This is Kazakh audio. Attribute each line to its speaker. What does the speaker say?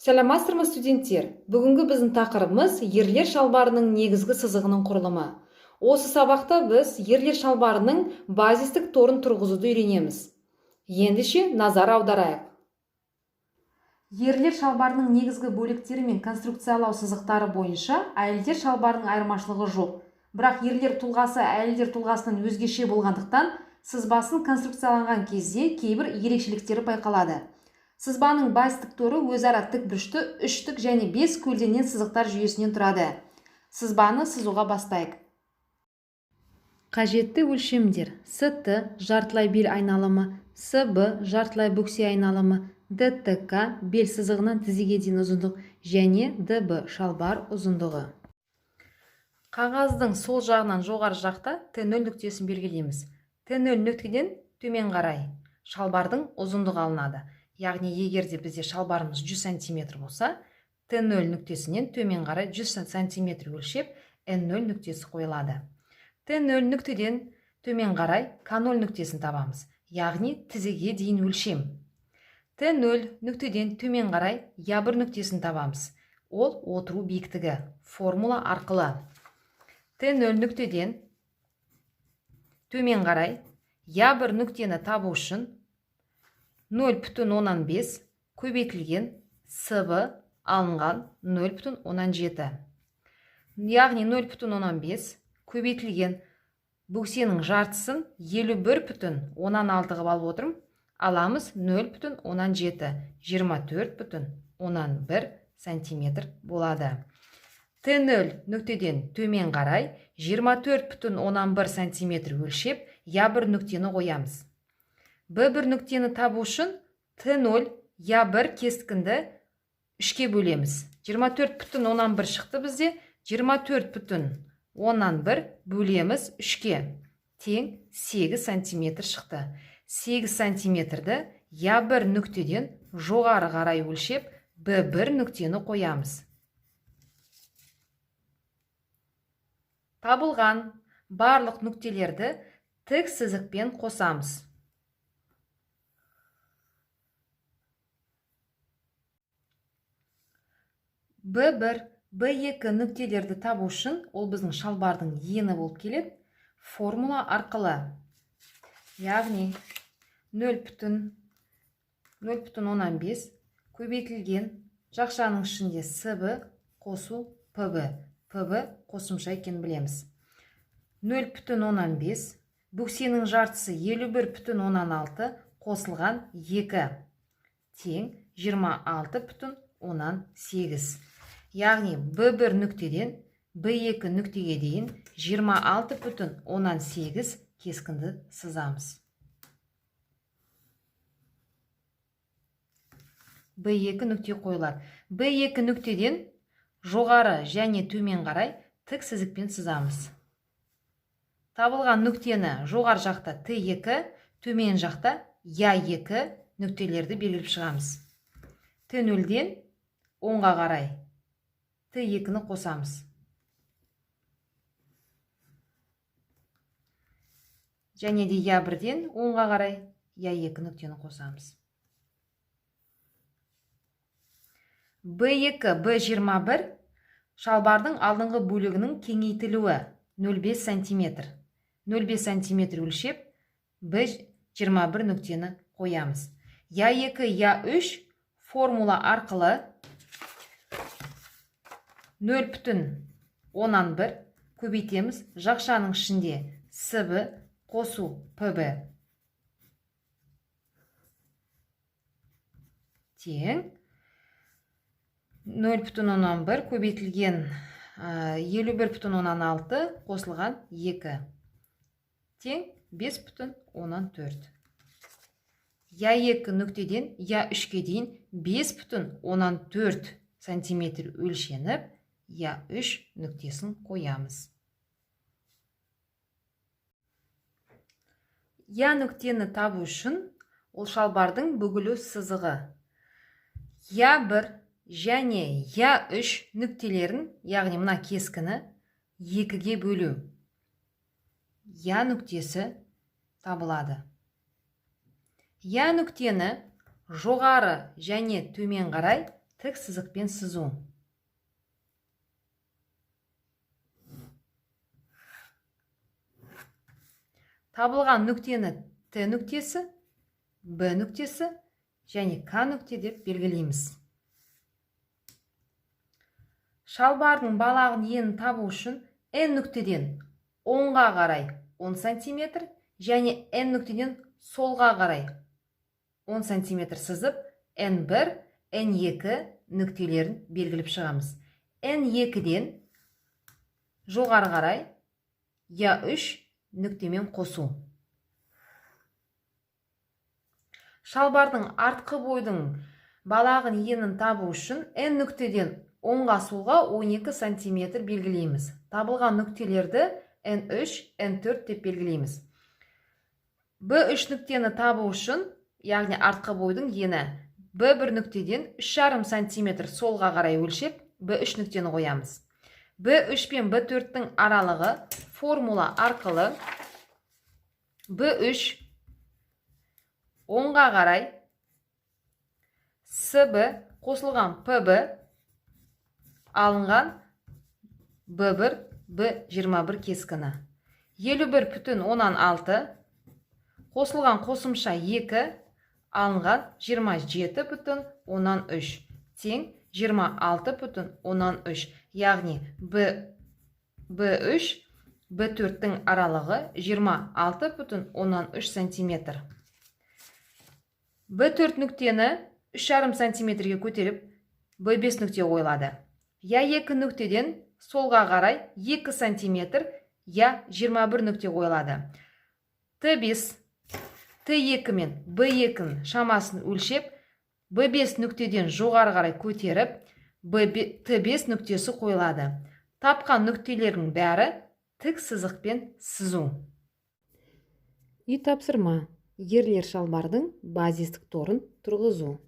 Speaker 1: Саламатсыздарбы студенттер. Бүгінгі біздің тақырыбымыз ерлер шалбарының негізгі сызығының құрылымы. Осы сабақта біз ерлер шалбарының базистік торын тұрғызуды үйренеміз. Ендеше назар аударайық. Ерлер шалбарының негізгі бөліктері мен конструкциялау сызықтары бойынша әйелдер шалбарының айырмашылығы жоқ. Бірақ ерлер тұлғасы әйелдер тұлғасынан өзгеше болғандықтан, сызбасын конструкцияланған кезде кейбір ерекшеліктері байқалады. Сызбаның базистік торы өзара тік бұрышты, үштік және 5 көлденең сызықтар жүйесінен тұрады. Сызбаны сызуға бастайық. Қажетті өлшемдер: СТ жартылай бел айналымы, СБ жартылай бөксе айналымы, ДТК бел сызығынан тізеге дейін ұзындық және ДБ шалбар ұзындығы. Қағаздың сол жағынан жоғары жақта Т0 нүктесін белгілейміз. Т0 нүктеден төмен қарай шалбардың ұзындығы алынады. Яғни егерде бізде шалбарымыз 100 см болса, Т0 нүктесінен төмен қарай 100 см өлшеп, Н0 нүктесі қойылады. Т0 нүктеден төмен қарай К0 нүктесін табамыз. Яғни тізеге дейін өлшем. Т0 нүктеден төмен қарай Я1 нүктесін табамыз. Ол отыру биіктігі. Формула арқылы. Т0 нүктеден төмен қарай Я1 нүктені табу үшін 0,5 көбейтілген СБ алынған 0,7. Яғни 0,5 көбейтілген бөксенің жартысын 51,6 қылып алып отырмын. Аламыз 0,7, 24,1 см болады. Т0 нүктеден төмен қарай 24,1 см өлшеп, Я1 нүктені қоямыз. Б1 нүктені табу үшін Т0 Я1 кескінді 3-ке бөлеміз. 24,1 шықты бізде. 24,1 бөлеміз 3-ке. Тең 8 см шықты. 8 см-ді Я1 нүктеден жоғары қарай өлшеп, Б1 нүктені қоямыз. Табылған барлық нүктелерді тік сызықпен қосамыз. Б1, Б2 нүктелерді табу үшін, ол біздің шалбардың ені болып келеді. Формула арқылы. Яғни 0,15 көбейтілген жақшаның ішінде СБ қосу ПБ. ПБ қосымша екенін білеміз. 0,15 бөксенің жартысы 51,6 қосылған 2 тең 26,8. Яғни Б1 нүктеден Б2 нүктеге дейін 26,8 кескінді сызамыз. Б2 нүкте қойылады. Б2 нүктеден жоғары және төмен қарай тік сызықпен сызамыз. Табылған нүктені жоғары жақта Т2, төмен жақта Я2 нүктелерді белгілеп шығамыз. Т0-ден 10-ға қарай Т2-ні қосамыз. Және де Я1-ден 10-ға қарай Я2 нүктені қосамыз. Б2, Б21 шалбардың алдыңғы бөлігінің кеңейтілуі 0,5 см. 0,5 см өлшеп, Б21 нүктені қоямыз. Я2, Я3 формула арқылы 0,1 көбейтеміз. Жақшаның ішінде СБ қосу ПБ тең 0,1 көбейтілген 51,6 қосылған 2 тең 5,4. Я2 нүктеден Я3-ке дейін 5,4 см өлшеніп, Я3 нүктесін қоямыз. Я нүктені табу үшін ол шалбардың бүгілу сызығы. Я1 және Я3 нүктелерін, яғни мына кескіні екіге бөлу. Я нүктесі табылады. Я нүктені жоғары және төмен қарай тік сызықпен сызу. Табылған нүктені Т нүктесі, Б нүктесі және К нүкте деп белгілейміз. Шалбардың балағын енін табу үшін N нүктеден оңға қарай 10 см және N нүктеден солға қарай 10 см сызып, N1, N2 нүктелерін белгіліп шығамыз. N2-ден жоғары қарай Я3 нүктемен қосу. Шалбардың артқы бойдың балағын енін табу үшін N нүктеден оңға солға 12 см белгілейміз. Табылған нүктелерді N3, N4 деп белгілейміз. B3 нүктені табу үшін, яғни артқы бойдың ені, B1 нүктеден 3,5 см солға қарай өлшеп, B3 нүктені қоямыз. B3 пен B4-тің аралығы формула арқылы B3 оңға қарай SB қосылған PB алынған B1, B21 кескіні. 51,6 қосылған қосымша 2 алынған 27,3 тең 26,3, яғни B3, B4-тің аралығы 26,3 см. B4 нүктені 3,5 см-ге көтеріп, B5 нүкте қойылады. Я2 нүктеден солға қарай 2 см, Я21 нүкте қойылады. Т5, Т2 мен B2 шамасын өлшеп, B5 нүктеден жоғары қарай көтеріп, Т5 нүктесі қойылады. Тапқан нүктелердің бәрі тік сызықпен сызу. Үй тапсырма. Ерлер шалбардың базистік торын тұрғызу.